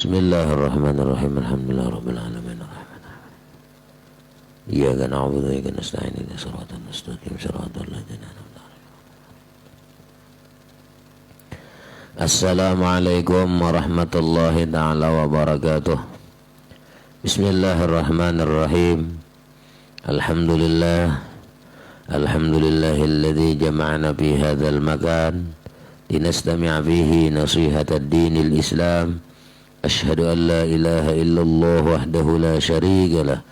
Bismillahirrahmanirrahim. Alhamdulillahirabbil alamin. Iyyaka na'budu wa iyyaka nasta'in. Ihdinas siratal mustaqim. Shiratal ladzina an'amta 'alaihim. Assalamualaikum warahmatullahi ta'ala wabarakatuh. Bismillahirrahmanirrahim. Alhamdulillah. Alhamdulillahilladzi jama'ana fi hadzal makan linastami' fihi nasihatad dinil Islam. Asyhadu an la ilaha illallah wahdahu la syarika lah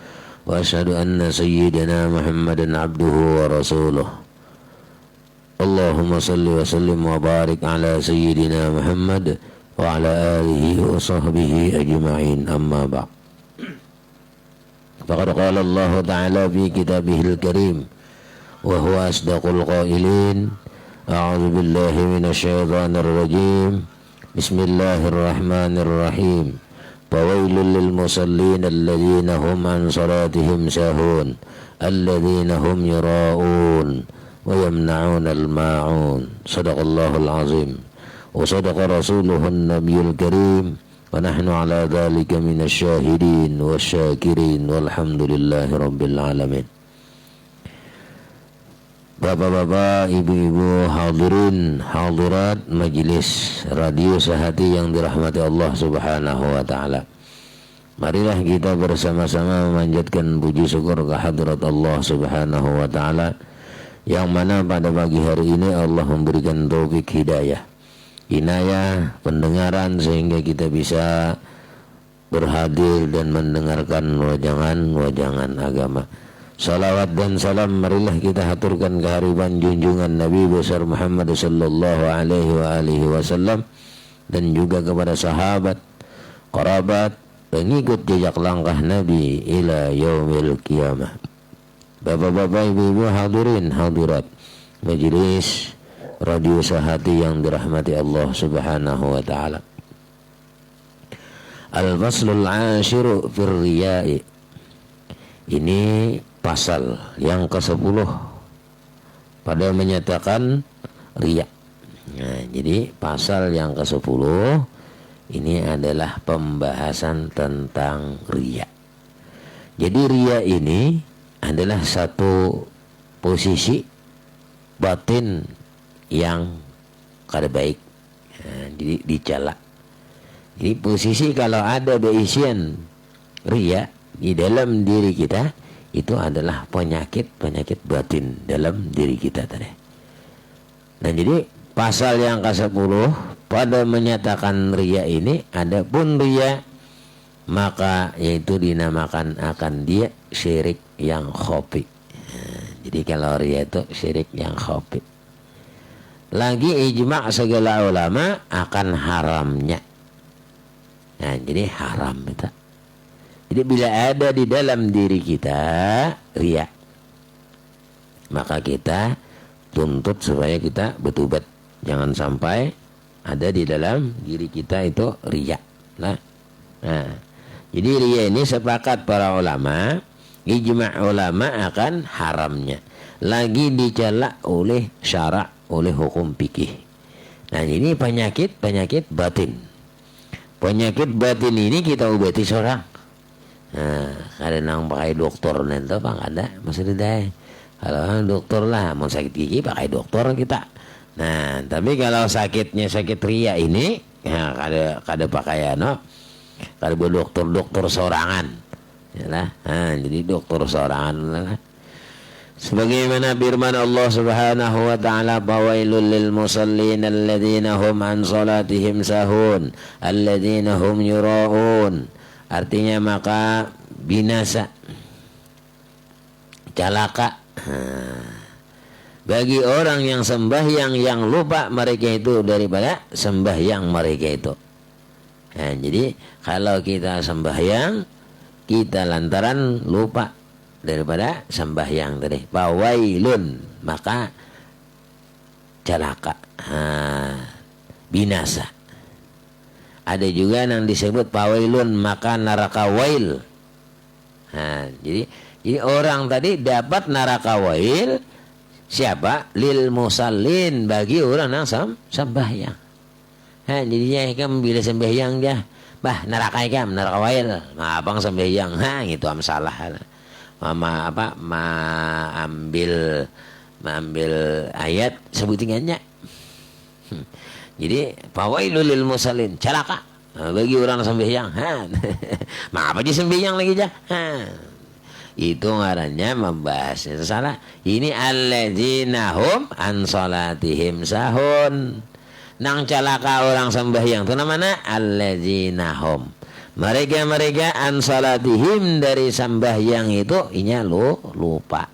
wa asyhadu anna sayyidina Muhammadan abduhu wa rasuluh. Allahumma salli wa sallim wa barik ala sayyidina Muhammad wa ala alihi wa sahbihi ajma'in, amma ba'd. Faqad qala Allah ta'ala fi kitabihil karim wa huwa asdaqul qailin. A'udzu billahi minasy syaithanir rajim. Bismillahirrahmanirrahim. Fawailul lil musallin alladzina hum an salatihim sahun alladzina hum yura'un wa yamna'unal ma'un. Shadaqallahul azim wa shadaqa rasuluhun nabiyul karim wa nahnu ala dzalika minasy syahidin wasyakirin walhamdulillahi rabbil alamin. Bapak-bapak, ibu-ibu, hadirin, hadirat majelis radio sehati yang dirahmati Allah subhanahu wa ta'ala. Marilah kita bersama-sama memanjatkan puji syukur kehadirat Allah subhanahu wa ta'ala, yang mana pada pagi hari ini Allah memberikan taufik hidayah, inayah, pendengaran, sehingga kita bisa berhadir dan mendengarkan wajangan agama. Salawat dan salam marilah kita haturkan kehariban junjungan Nabi besar Muhammad sallallahu alaihi wasallam dan juga kepada sahabat, kerabat, pengikut jejak langkah Nabi ila yaumil qiyamah. Bapak-bapak, ibu-ibu, hadirin, hadirat majelis radio sehati yang dirahmati Allah subhanahu wa ta'ala. Al-faslul 'ashiru fir riya'i. Ini pasal yang ke-10 pada menyatakan riya. Nah, jadi pasal yang ke-10 ini adalah pembahasan tentang riya. Jadi riya ini adalah satu posisi batin yang kada baik. Nah, jadi dicela. Jadi posisi kalau ada beisian riya di dalam diri kita, itu adalah penyakit batin dalam diri kita tadi. Nah, jadi pasal yang ke-10 pada menyatakan riya ini, adapun riya maka yaitu dinamakan akan dia syirik yang khafi. Nah, jadi kalau riya itu syirik yang khafi. Lagi ijma' segala ulama akan haramnya. Nah, jadi haram itu. Jadi bila ada di dalam diri kita riya, maka kita tuntut supaya kita bertobat. Jangan sampai ada di dalam diri kita itu riya. Nah, jadi riya ini sepakat para ulama, ijma' ulama akan haramnya. Lagi dicela oleh syarak, oleh hukum fikih. Nah, ini penyakit batin. Penyakit batin ini kita obati seorang. Nah, kadang pakai dokter nanti pak ada maksudnya kalau dokter lah mau sakit gigi pakai dokter kita. Nah, tapi kalau sakitnya sakit riya ini, ya kada pakai kada dokter sorangan, ya lah. Nah, jadi dokter sorangan lah. Sebagaimana firman Allah subhanahu wa ta'ala, fawailul lil musallin alladzina hum an salatihim sahun alladzina hum yura'un. Artinya maka binasa, celaka bagi orang yang sembahyang yang lupa mereka itu daripada sembahyang mereka itu. Nah, jadi kalau kita sembahyang, kita lantaran lupa daripada sembahyang tadi, fawailun maka celaka, binasa. Ada juga yang disebut fawailun maka neraka wail. Nah, jadi orang tadi dapat neraka wail siapa? Lil musallin, bagi orang yang sembahyang. Nah, jadinya kan bila sembahyang dia bah neraka ikam neraka wair nah abang sembahyang gitu am salah mama apa ambil ayat sebutingannya. Jadi fawailul lil musallin celaka bagi orang sembahyang apa aja sembahyang lagi jah itu ngarannya membahasnya salah. Ini alladzina hum an salatihim sahun nang celaka orang sembahyang itu namanya alladzina hum mereka an salatihim dari sembahyang itu inya lupa.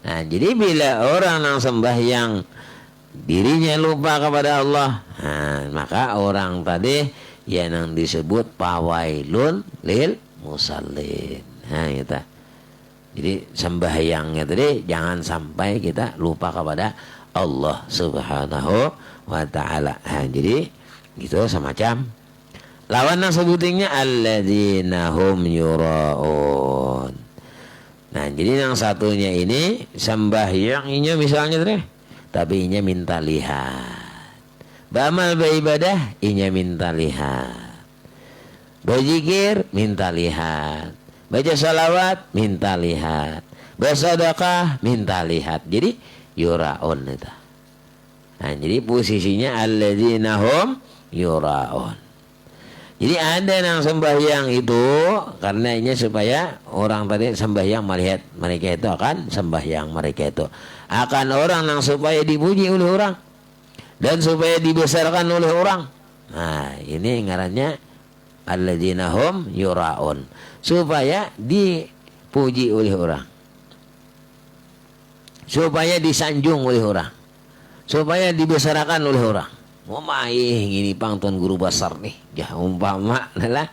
Nah jadi bila orang nang sembahyang dirinya lupa kepada Allah maka orang tadi yang disebut fawailun lil musallin gitu. Jadi sembahyangnya tadi jangan sampai kita lupa kepada Allah Subhanahu wa ta'ala. Jadi gitu semacam lawan yang sebutingnya alladzina hum yura'un. Nah jadi yang satunya ini sembahyang inya misalnya tadi tapi inya minta lihat. Ba'amal beribadah inya minta lihat. Berzikir minta lihat. Baca salawat minta lihat. Bersedekah minta lihat. Jadi yura'un itu. Nah, jadi posisinya alladzina hum yura'un. Jadi ada yang sembahyang itu karena ini supaya orang tadi sembahyang melihat mereka itu akan sembahyang mereka itu akan orang yang supaya dipuji oleh orang dan supaya dibesarkan oleh orang. Nah, ini ngarannya alladzina hum yura'un supaya dipuji oleh orang, supaya disanjung oleh orang, supaya dibesarkan oleh orang. Gini pangton guru besar nih, umpama lah.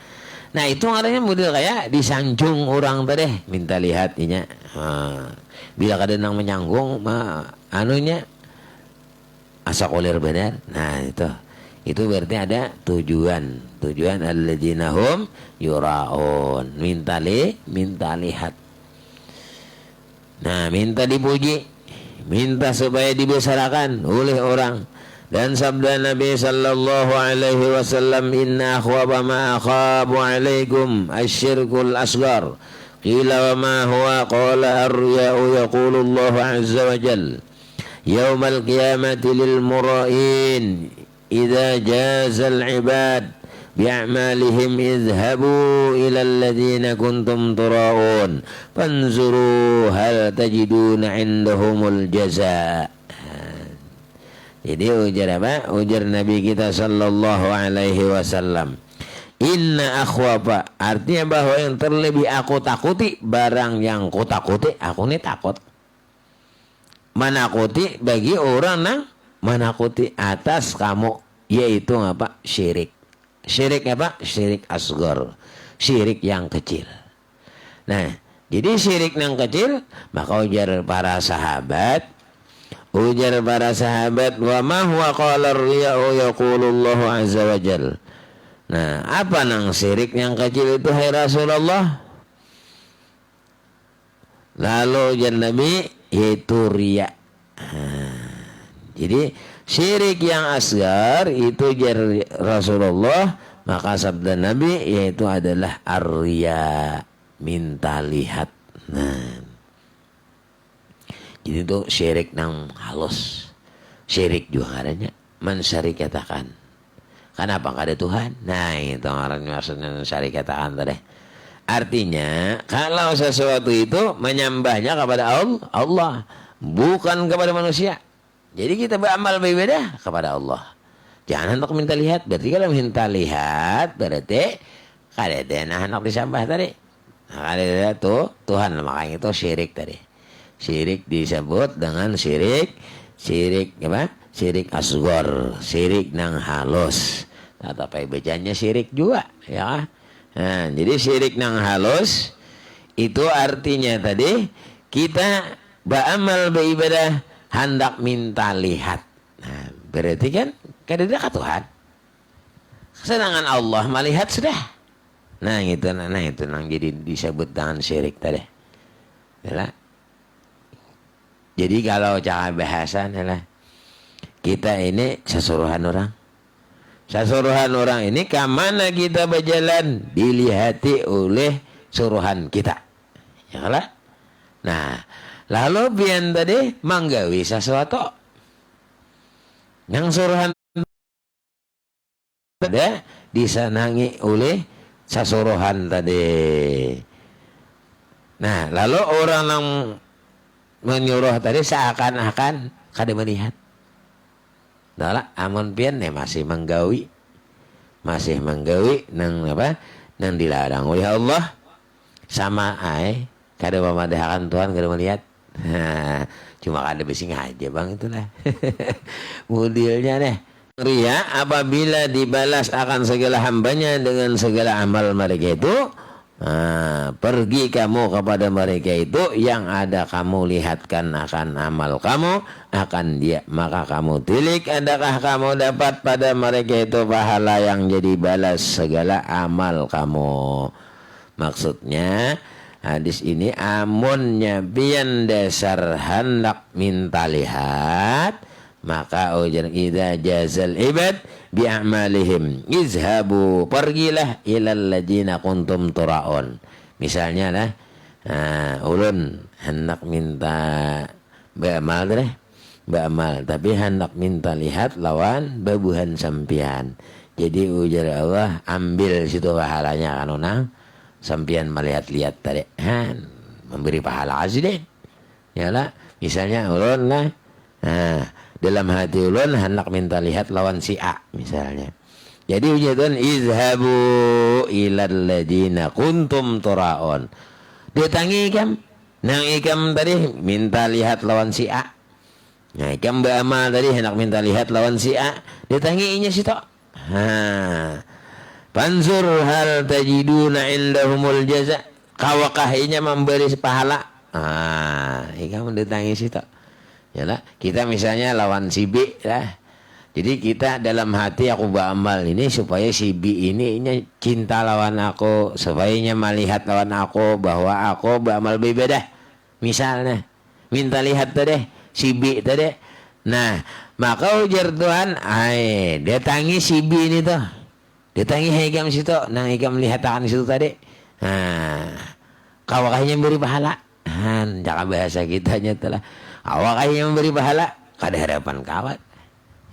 Nah itu artinya model kayak disanjung orang tadi, minta lihat inya. Bila kadang nang menyanggung, anunya asa kolir benar. Nah itu berarti ada tujuan alladzina hum yura'un, minta lihat. Nah minta dipuji, minta supaya dibesarkan oleh orang. Dan sabda Nabi sallallahu alaihi wasallam inna akhwaba ma akhabu alaikum asyirkul asghar qila wa ma huwa qala ar-riya'u yaqulu Allah azza wa jalla yawmal qiyamati lil mura'in idza jaza al-ibad bi'amalihim idhabu ila alladhina kuntum tura'un fanzuru hal tajiduna indahumul jazaa. Jadi ujar apa? Ujar Nabi kita sallallahu alaihi wasallam. Inna akhwafa artinya bahwa yang terlebih aku takuti barang yang ku takuti aku ini takut. Manakuti bagi orang yang manakuti atas kamu yaitu apa? Syirik. Syirik apa? Syirik asghar. Syirik yang kecil. Nah, jadi syirik yang kecil maka ujar para sahabat wa ma huwa qala ar-riya'u yaqulullahu azza wa jal. Nah apa nang syirik yang kecil itu hai Rasulullah? Lalu ujar Nabi yaitu riya. Jadi syirik yang asgar itu ujar Rasulullah maka sabda Nabi yaitu adalah ar-riya, minta lihat. Nah jadi itu syirik nang halus. Syirik juga adanya. Man syirik katakan. Kenapa nggak ada Tuhan? Nah itu orang maksudnya syirik katakan tadi. Artinya kalau sesuatu itu menyembahnya kepada Allah. Bukan kepada manusia. Jadi kita beramal beribadah kepada Allah. Jangan hendak minta lihat. Berarti kalau minta lihat berarti kada ada hendak disembah tadi. Nah, kada tuh Tuhan makanya itu syirik tadi. Syirik disebut dengan syirik apa? Syirik asghar, syirik nang halus. Tetapi bacanya syirik juga, ya. Nah, jadi syirik nang halus itu artinya tadi kita beramal beribadah hendak minta lihat. Nah, berarti kan kada dekat Tuhan. Sedangkan Allah melihat sudah. Nah, itu nang jadi disebut dengan syirik tadi. Ya. Jadi kalau cara bahasan adalah kita ini sesuruhan orang. Sasuruhan orang ini kemana kita berjalan dilihati oleh suruhan kita. Ya lah. Nah, lalu pian tadi manggawi sesuatu yang suruhan ada disenangi oleh sasuruhan tadi. Nah, lalu orang yang menyuruh tadi seakan-akan kada melihat. Dahlah amun pian masih menggawi nang apa nang dilarang oleh Allah sama kada memadahkan Tuhan kada melihat. Cuma kada bising aja bang itulah. Mudilnya deh. Ria apabila dibalas akan segala hambanya dengan segala amal mereka itu, pergi kamu kepada mereka itu yang ada kamu lihatkan akan amal kamu akan dia, maka kamu tilik adakah kamu dapat pada mereka itu pahala yang jadi balas segala amal kamu. Maksudnya hadis ini amunnya bian dasar hendak minta lihat, maka ujar idza jazal ibad bi'amalihim izhabu, pergilah ilal ladzina kuntum turaun. Misalnya lah ulun hendak minta beramal deh, beramal tapi hendak minta lihat lawan babuhan sampian. Jadi ujar Allah ambil situ pahalanya kan onang sampian melihat-lihat tadi memberi pahala kasih deh. Yalah misalnya ulun lah dalam hati ulun hendak minta lihat lawan si A misalnya. Jadi ujian izhabu ilal ladina kuntum turaun. Ditangi ikam, nang ikam tadi minta lihat lawan si A. Nah ikam beramal tadi hendak minta lihat lawan si A. Ditangi inya si to. Panzur hal tajiduna indahumul jaza. Kawakah inya memberi pahala. Ikam ditangi si to. Yalah, kita misalnya lawan si B lah. Jadi kita dalam hati aku beramal ini supaya si B ini cinta lawan aku, supaya melihat lawan aku bahwa aku beramal berbeda. Misalnya minta lihat tadi si B tadi. Nah, maka ujar Tuhan, dia tangi si B ini tuh. Dia tangi hikam situ, nang hikam lihat akan situ tadi. Kawakahnya beri pahala. Jangan bahasa kitanya telah. Awak yang memberi pahala kada harapan kawat.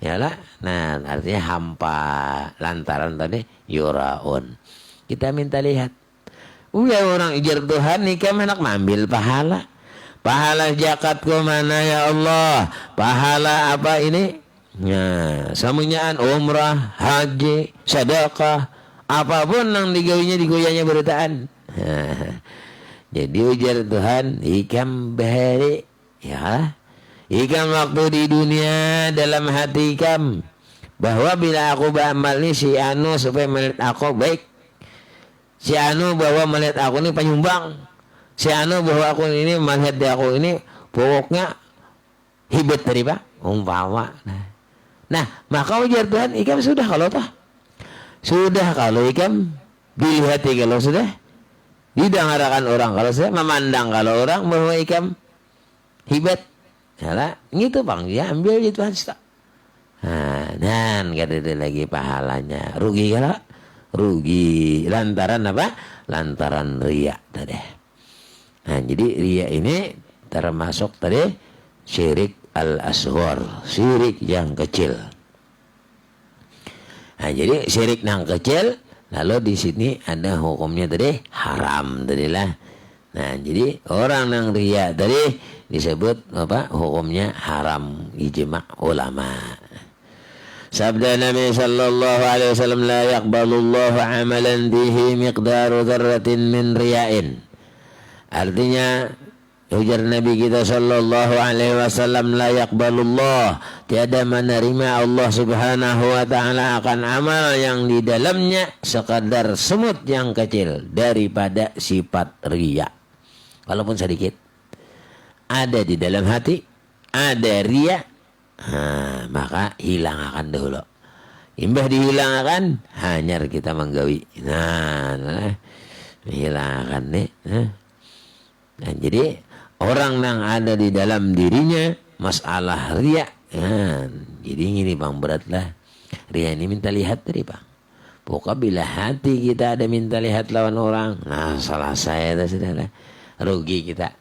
Yalah. Nah, artinya hampa lantaran tadi yuraun. Kita minta lihat. Orang ujar Tuhan nikah hendak mengambil pahala. Pahala zakatku mana ya Allah? Pahala apa ini? Nah, samunyaan umrah, haji, sedekah, apapun yang digoyanya beritaan. Jadi ujar Tuhan, ikam bahari. Ya, ikam waktu di dunia dalam hati ikam bahwa bila aku beramal ni si anu supaya melihat aku baik, si anu bahwa melihat aku ini penyumbang, si anu bahwa aku ini melihat aku ini pokoknya hibat dari pak umpama. Nah maka ujar Tuhan ikam sudah kalau ikam dilihat kalau sudah didengarkan orang kalau sudah memandang kalau orang bahwa ikam hibat, salah, gitu bang, ya ambil itu Tuhan. Dan kada ada lagi pahalanya, rugi kalau rugi lantaran apa? Lantaran riya tadi. Nah jadi riya ini termasuk tadi syirik al-asghar, syirik yang kecil. Nah jadi syirik yang kecil, lalu di sini ada hukumnya tadi haram tadi lah. Nah jadi orang yang riya tadi disebut apa hukumnya haram ijma ulama. Sabda Nabi sallallahu alaihi wasallam la yaqbalullahu amalan bihi miqdaru dzarratin min riya'in. Artinya ujar Nabi kita sallallahu alaihi wasallam la yaqbalullah, tiada menerima Allah subhanahu wa ta'ala akan amal yang di dalamnya sekadar semut yang kecil daripada sifat riya. Walaupun sedikit ada di dalam hati, ada riya, maka hilang akan dahulu. Imbah dihilangkan, hanyar kita menggawi. Hilangkan nih. Nah, jadi orang yang ada di dalam dirinya masalah riya. Jadi ini bang berat lah. Ria ini minta lihat tadi Pak. Pokoknya bila hati kita ada minta lihat lawan orang, nah salah saya dah sudah rugi kita.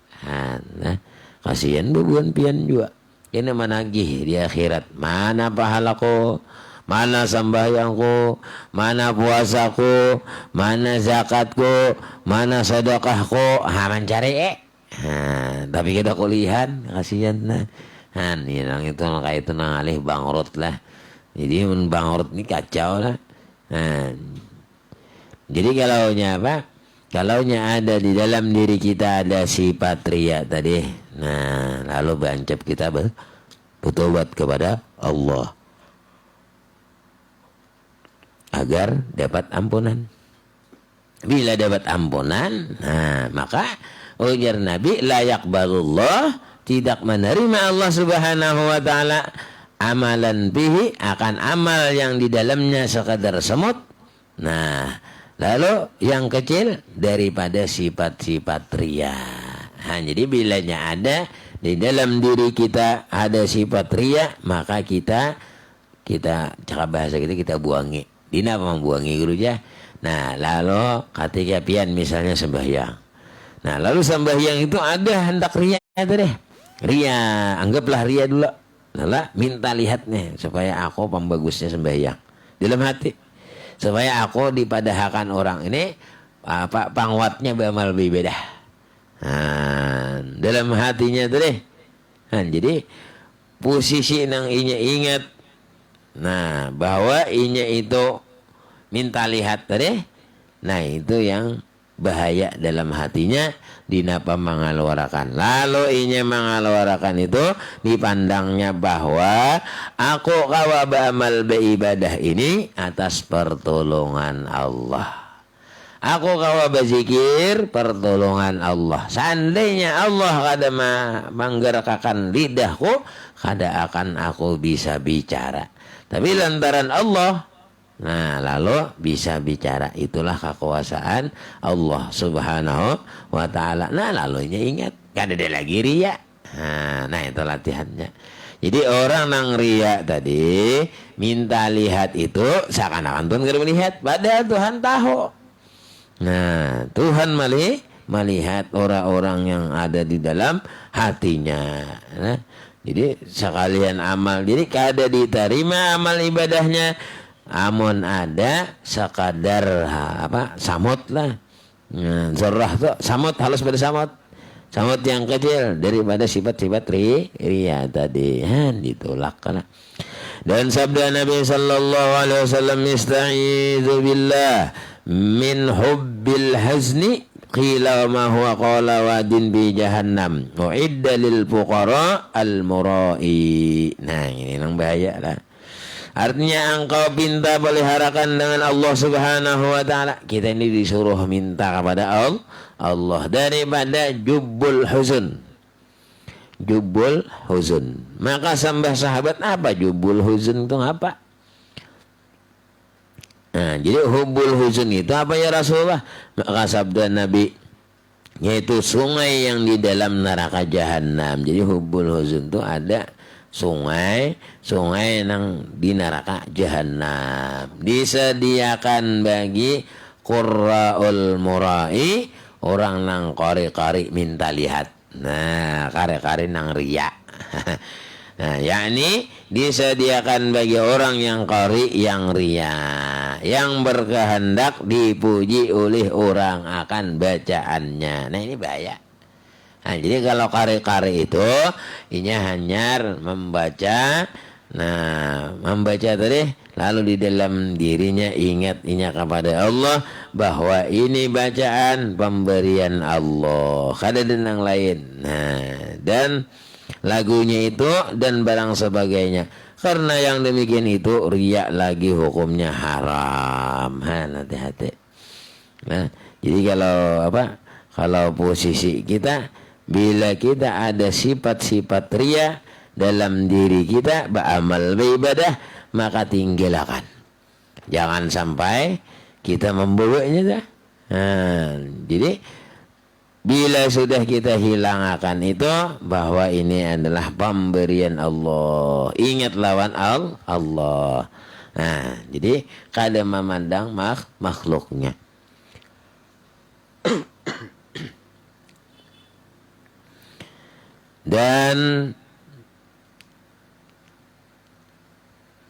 Nah, kasihan bubuan pian juga. Ini menagih di akhirat. Mana pahalaku, mana sembahyangku, mana puasaku, mana zakatku, mana sedekahku. Mencari tapi kita kulihan kasihan nah. Yang itu kayak itu nang alih bangkrut lah. Jadi bangkrut ini kacau lah. Jadi kalaunya apa? Kalaunya ada di dalam diri kita ada sifat riya tadi. Nah, lalu berucap kita bertobat kepada Allah agar dapat ampunan. Bila dapat ampunan, nah maka ujar Nabi la yaqbalullah, tidak menerima Allah Subhanahu wa taala amalan bihi, akan amal yang di dalamnya sekadar semut. Nah, lalu yang kecil daripada sifat-sifat riya. Jadi bilanya ada di dalam diri kita ada sifat riya, maka kita cara bahasa kita buangi. Dina apa membuangi guru ya. Nah, lalu ketika pian misalnya sembahyang. Nah, lalu sembahyang itu ada hendak riya itu deh. Riya, anggaplah riya dulu. Nah, minta lihat nih supaya aku pembagusnya sembahyang dalam hati, supaya aku dipadahkan orang ini apa pangwatnya beramal berbeda. Nah, dalam hatinya tuh deh. Nah, jadi posisi nang inya ingat, nah bahwa inya itu minta lihat tadi. Nah itu yang bahaya dalam hatinya dinapa mengeluarkan. Lalu inya mengeluarkan itu dipandangnya bahwa aku kawa beramal beribadah ini atas pertolongan Allah. Aku kawa berzikir pertolongan Allah. Seandainya Allah kada menggerakkan lidahku, kada akan aku bisa bicara. Tapi lantaran Allah, nah lalu bisa bicara. Itulah kekuasaan Allah Subhanahu wa ta'ala. Nah lalunya ingat, kada ada lagi riya. Nah itu latihannya. Jadi orang nang riya tadi minta lihat itu seakan-akan Tuhan kada melihat, padahal Tuhan tahu. Nah Tuhan melihat orang-orang yang ada di dalam hatinya. Nah, jadi sekalian amal, jadi kada diterima amal ibadahnya. Amun ada sekadar samut lah. Zorah tuh samut, halus pada samut yang kecil daripada sifat-sifat riya tadi. Ditolak lah. Dan sabda Nabi sallallahu alaihi wasallam, "Ista'idzu billah min hubbil hazni." Qila ma huwa qala wadin bi jahannam uidda lil fuqara al murai. Nah ini yang bahaya lah. Artinya engkau minta peliharakan dengan Allah Subhanahu wa ta'ala. Kita ini disuruh minta kepada Allah daripada jubbul huzun. Jubbul huzun. Maka sembah sahabat, apa jubbul huzun itu apa? Nah, jadi hubbul huzun itu apa ya Rasulullah? Maka sabda Nabi, yaitu sungai yang di dalam neraka jahanam. Jadi hubbul huzun itu ada sungai yang di neraka jahanam. Disediakan bagi qurra'ul murai, orang nang kari-kari minta lihat. Nah, kari-kari nang riya. Nah, yakni disediakan bagi orang yang qari yang riya, yang berkehendak dipuji oleh orang akan bacaannya. Nah, ini bahaya. Nah, jadi kalau qari-qari itu inya hanya membaca. Nah, membaca tadi lalu di dalam dirinya ingat inya kepada Allah bahwa ini bacaan pemberian Allah, kada ada yang lain. Nah, dan lagunya itu dan barang sebagainya. Karena yang demikian itu riya lagi hukumnya haram. Hati-hati. Nah, jadi kalau posisi kita, bila kita ada sifat-sifat riya dalam diri kita, beramal beribadah, maka tinggalkan. Jangan sampai kita membawanya dah. Jadi bila sudah kita hilangkan itu bahwa ini adalah pemberian Allah. Ingat lawan Allah. Nah, jadi kada memandang makhluknya. Dan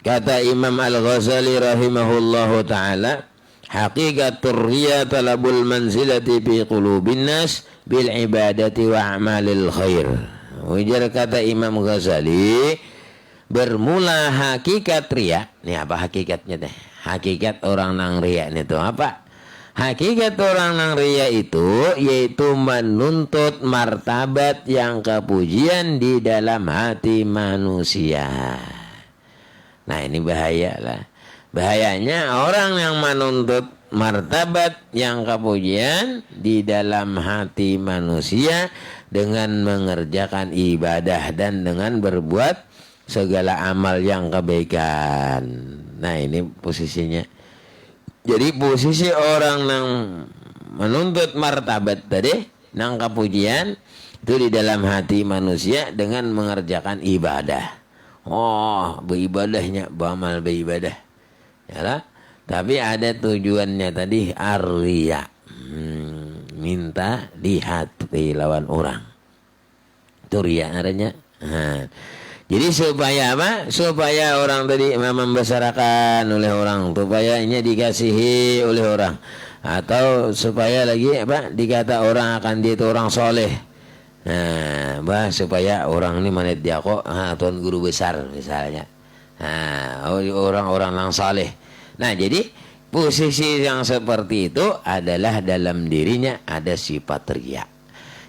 kata Imam Al-Ghazali rahimahullahu ta'ala, haqiqatur riya talabul manzilati fi qulubin nas bil ibadati wa a'malil khair. Ujar kata Imam Ghazali, bermula hakikat riya. Ini apa hakikatnya teh? Hakikat orang nang riya itu apa? Hakikat orang nang riya itu yaitu menuntut martabat yang kepujian di dalam hati manusia. Nah ini bahaya lah. Bahayanya orang yang menuntut martabat yang kepujian di dalam hati manusia dengan mengerjakan ibadah dan dengan berbuat segala amal yang kebaikan. Nah ini posisinya. Jadi posisi orang yang menuntut martabat tadi, nang kepujian itu di dalam hati manusia dengan mengerjakan ibadah. Oh, beribadahnya, beramal beribadah. Yalah. Tapi ada tujuannya tadi ar-riya. Minta lihat lawan orang. Itu riya adanya. Jadi supaya apa? Supaya orang tadi membesarkan oleh orang, supaya ini dikasihi oleh orang, atau supaya lagi apa? Dikata orang akan dia itu orang soleh. Nah, supaya orang ini manit dia kok tuan guru besar misalnya. Nah, orang-orang yang saleh. Nah, jadi posisi yang seperti itu adalah dalam dirinya ada sifat riya.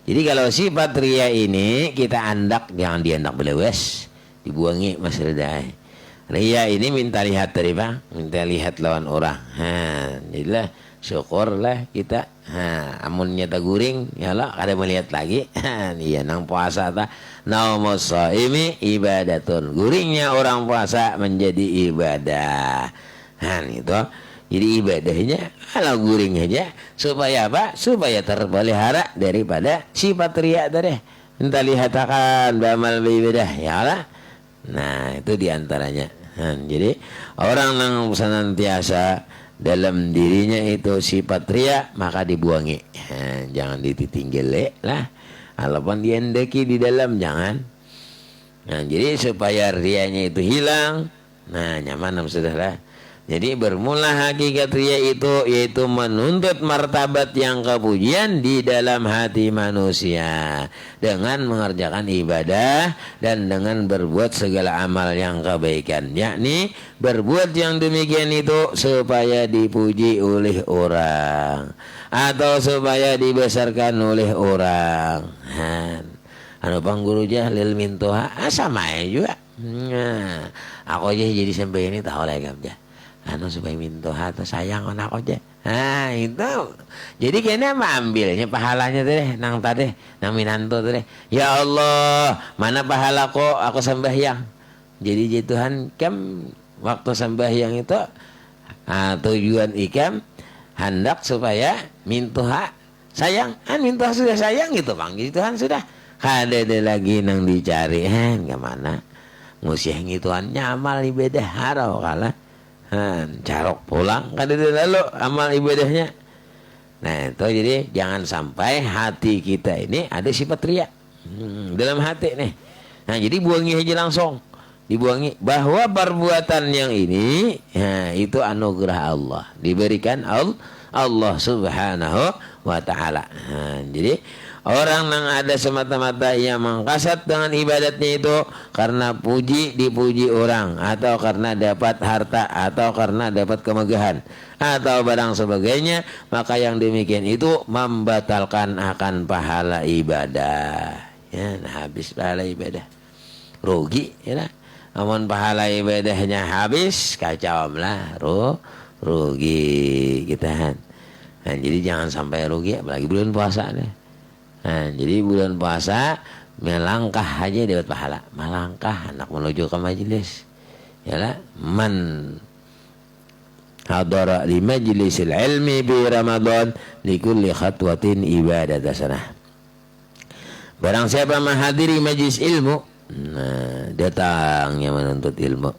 Jadi kalau sifat riya ini kita andak, jangan diandak belewes, dibuangi Mas Ridai. Riya ini minta lihat dari bang, minta lihat lawan orang. Jadilah syukurlah kita. Amun nyata guring ya lah kada melihat lagi. Iya nang puasa ta naumus shaimi ibadatun. Guringnya orang puasa menjadi ibadah. Itu. Jadi ibadahnya kalau guring aja supaya apa? Supaya terpelihara daripada sifat riya tadi. Minta lihat akan beramal beribadah ya lah. Nah, itu diantaranya. Jadi orang yang senantiasa dalam dirinya itu sifat riya maka dibuangi. Jangan ditinggal lah. Walaupun diendeki di dalam jangan. Nah, jadi supaya rianya itu hilang. Nah, nyaman saudara. Jadi bermula hakikat riya itu yaitu menuntut martabat yang kepujian di dalam hati manusia dengan mengerjakan ibadah dan dengan berbuat segala amal yang kebaikan, yakni berbuat yang demikian itu supaya dipuji oleh orang atau supaya dibesarkan oleh orang. Anu Bang Guru Jahlil Mintoha sama juga. Nah, aku aja jadi sampai ini tahu lagi aja. Anu supaya mintoha atau sayang anak aja. Itu. Jadi kayaknya ambilnya pahalanya tuh nang tadi, nang minanto tuh. Ya Allah, mana pahala kok aku sembahyang. Jadi Tuhan kam waktu sembahyang itu tujuan ikam hendak supaya mintoha sayang. Mintoha sudah sayang gitu Bang. Jadi Tuhan sudah kada ada lagi nang dicari. Kemana? Ngusih ngituan nyamal ibadah harau kalah. Carok pulang kada lalu amal ibadahnya. Nah itu jadi jangan sampai hati kita ini ada sifat riya dalam hati nih. Nah jadi buangi aja langsung, dibuangi bahwa perbuatan yang ini itu anugerah Allah, diberikan Allah Subhanahu wa Ta'ala. Jadi orang yang ada semata-mata yang mengkasat dengan ibadatnya itu karena dipuji orang atau karena dapat harta atau karena dapat kemegahan atau barang sebagainya, maka yang demikian itu membatalkan akan pahala ibadah. Habis pahala ibadah, rugi ya. Namun pahala ibadahnya habis, kacau lah, rugi kita. Jadi jangan sampai rugi, apalagi bulan puasa nih. Jadi bulan puasa melangkah aja dapat pahala. Melangkah anak menuju ke majelis. Yalah, man hadara li majlisil ilmi bi Ramadan li kulli khatwatin ibadah sanah. Barang siapa menghadiri majlis ilmu, datang yang menuntut ilmu.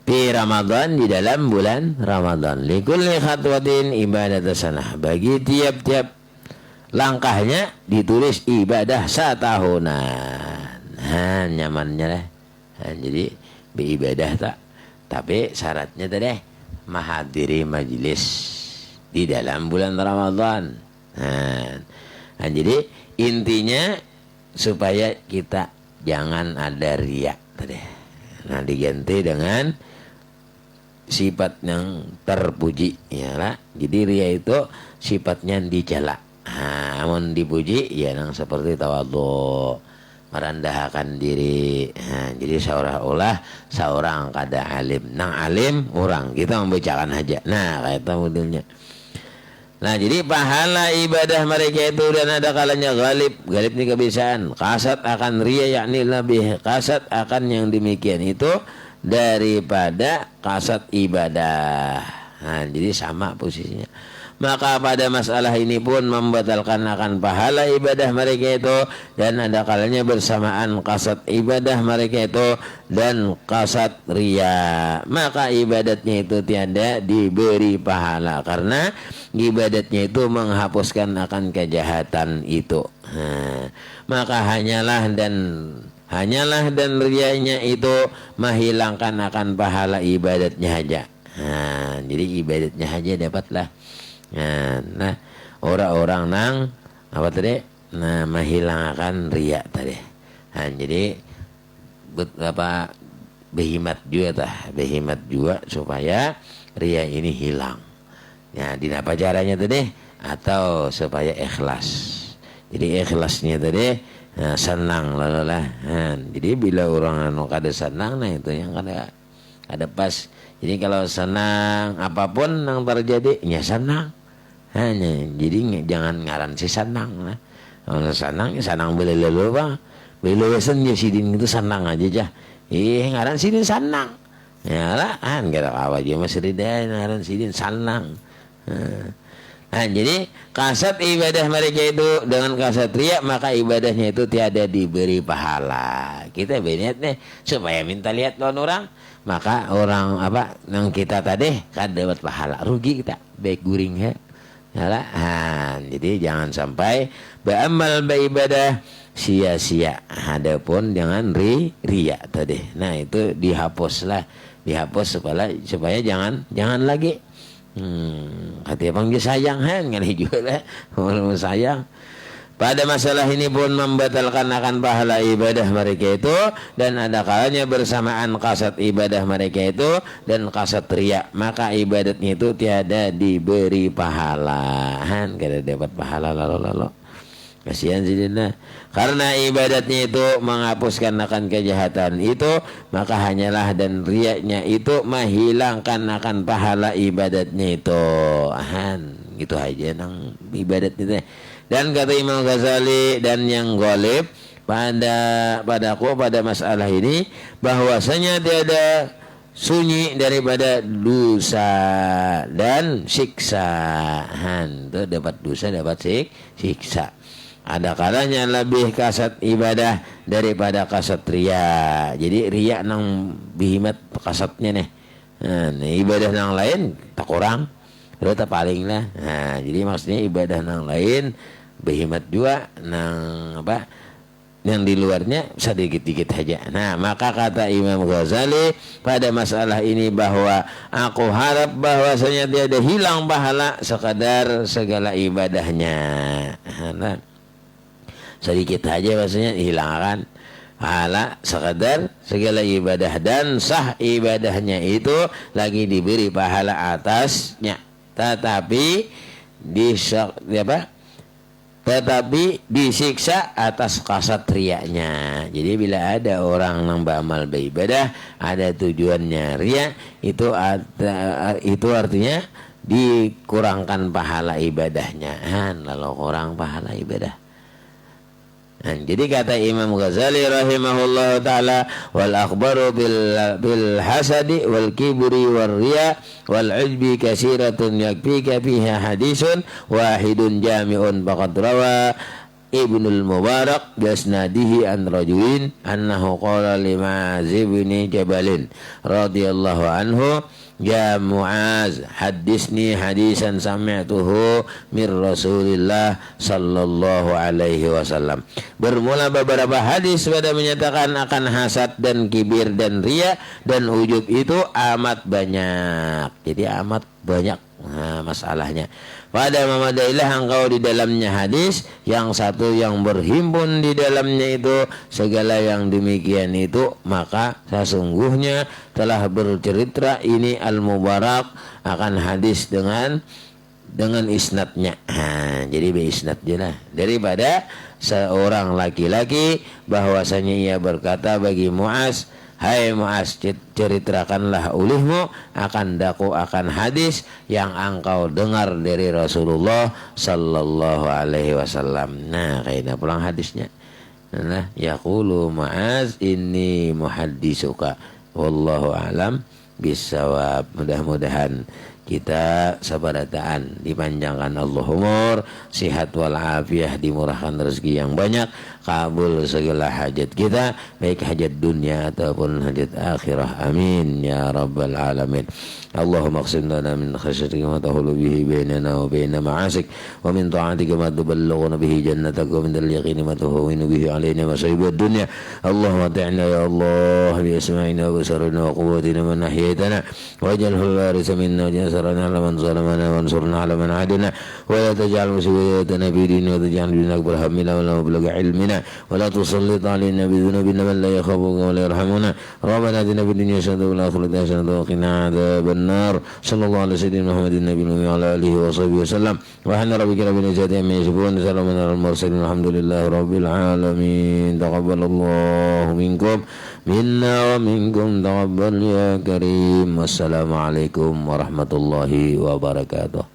Fi Ramadan, di dalam bulan Ramadan. Likulli khatwatin ibadat sanah. Bagi tiap-tiap langkahnya ditulis ibadah satahunan. Nyamannya lah. Jadi beribadah tak. Tapi syaratnya tadi menghadiri majelis di dalam bulan Ramadan. Jadi intinya supaya kita jangan ada riak tadi. Nah, diganti dengan sifat yang terpuji, ya lah. Jadi riya itu sifatnya dicela. Amun dipuji ya nang seperti tawadhu, merendahkan diri. Jadi seolah-olah seorang kada alim, nang alim orang kita membacakan aja. Nah, kayak itu modelnya. Nah, jadi pahala ibadah mereka itu dan ada kalanya galib ini kebiasaan, kasat akan riya, yakni lebih kasat akan yang demikian itu daripada kasat ibadah. Nah, jadi sama posisinya. Maka pada masalah ini pun membatalkan akan pahala ibadah mereka itu, dan ada kalanya bersamaan kasat ibadah mereka itu dan kasat riya. Maka ibadatnya itu tiada diberi pahala karena ibadatnya itu menghapuskan akan kejahatan itu. Maka hanyalah dan riyanya itu menghilangkan akan pahala ibadatnya aja. Jadi ibadatnya aja dapatlah. Nah, orang-orang nang apa tadi? Nah, menghilangkan riya tadi. Jadi behimat juga supaya riya ini hilang. Ya, di apa caranya tadi? Atau supaya ikhlas. Jadi ikhlasnya tadi senang lah. Jadi bila orang anu kada senang, nah itu yang kada pas. Jadi kalau senang apapun yang terjadi, ya senang. Jadi jangan ngaran si senang lah. Kalau senang boleh lalu bang, boleh senja sidin itu senang aja jah. Ngaran sidin senang. Ya lah, kada kawa aja mas Rida ngaran sidin senang. Jadi kasat ibadah mereka itu dengan kasat riya, maka ibadahnya itu tiada diberi pahala. Kita benet nih supaya minta lihat lawan orang, maka orang apa yang kita tadi kan dapat pahala, rugi kita baik guring ya. Yalah, jadi jangan sampai beramal beribadah sia-sia. Adapun jangan riya tadi. Nah, itu dihapus supaya jangan lagi. Katanya panggil sayang ngali juga lah. Mau sayang. Pada masalah ini pun membatalkan akan pahala ibadah mereka itu, dan ada kalanya bersamaan kasat ibadah mereka itu dan kasat riya, maka ibadatnya itu tiada diberi pahala. Kada dapat pahala lalu. Kasihan sidina. Karena ibadatnya itu menghapuskan akan kejahatan itu, maka hanyalah dan riyanya itu menghilangkan akan pahala ibadatnya itu. Gitu aja nang ibadat itu. Dan kata Imam Ghazali dan yang ghalib pada masalah ini, bahwasanya tiada sunyi daripada dosa dan siksa. Itu dapat dosa dapat siksa. Ada kalanya lebih kasat ibadah daripada kasat riya. Jadi riya nang bihimat kasatnya nih. Ibadah nang lain tak kurang, itu tak paling lah. Jadi maksudnya ibadah nang lain behimat juga nang apa yang di luarnya sedikit-dikit saja. Nah, maka kata Imam Ghazali pada masalah ini bahwa aku harap bahwasanya tiada hilang pahala sekadar segala ibadahnya. Nah, sedikit saja maksudnya hilangkan pahala sekadar segala ibadah, dan sah ibadahnya itu lagi diberi pahala atasnya, tetapi disiksa atas kasat riyanya. Jadi bila ada orang yang beramal beribadah ada tujuannya riya, itu artinya dikurangkan pahala ibadahnya. Lalu kurang pahala ibadah. Jadi kata Imam Ghazali rahimahullah ta'ala, wal akhbaru bil hasadi wal kibri wal riya wal ujbi kasiratun yakfika fiha hadisun wahidun jami'un faqad rawa Ibnul Mubarak biasnadihi an rajulin annahu qala li Mu'az bin Jabalin radhiyallahu anhu ya Mu'az hadisni hadisan sami'tuhu mir Rasulillah sallallahu alaihi wasallam. Bermula beberapa hadis pada menyatakan akan hasad dan kibir dan riya dan ujub itu amat banyak. Jadi amat banyak masalahnya. Pada memadailah engkau di dalamnya hadis yang satu yang berhimpun di dalamnya itu segala yang demikian itu, maka sesungguhnya telah bercerita ini Al-Mubarak akan hadis dengan isnadnya. Jadi beisnad jelah daripada seorang laki-laki bahwasanya ia berkata bagi Mu'az, hai Mu'az, ceritakanlah olehmu akan daku akan hadis yang engkau dengar dari Rasulullah sallallahu alaihi wasallam. Nah, kaidah pulang hadisnya. Nah, yaqulu Mu'az inni muhaddisuka wallahu alam bisawab. Mudah-mudahan kita sabarataan dipanjangkan Allah umur, sihat wal afiyah, dimurahkan rezeki yang banyak, kabul segala hajat kita, baik hajat dunia ataupun hajat akhirah. Amin ya rabbal alamin. Allahumma aqsim lana min khasyatika ma tahulu bihi bainana wa baina ma'asik, wa min ta'atika ma tuballighuna bihi jannatak, wa min al-yaqini ma tuhawwinu bihi alaina masa'ib ad-dunya. Allahumma ta'ina ya Allah bi asma'ina wa basarina wa quwwatina man ahyaytana waj'alhu al-warisa minna waj'alna ala man zalamana wansurna ala man adana wa la taj'al musibatana fi dinina wa taj'al bina akbar hammina wa la mablagha ilmina wa la tusallit alaina bi dhunubina man la yakhafuka wa la yarhamuna. Rabbana atina fid dunya hasanatan wa fil akhirati hasanatan wa qina adzaban nar. Sallallahu alaihi wasallam Muhammadin nabiyyi wa ala alihi wa sahbihi wasallam. Wa hana rabbika rabbil izzati amma yasifun, salamun alal mursalin, alhamdulillahi rabbil alamin. Taqabbalallahu minkum minna wa minkum taqabbal ya karim. Wassalamualaikum warahmatullahi wabarakatuh.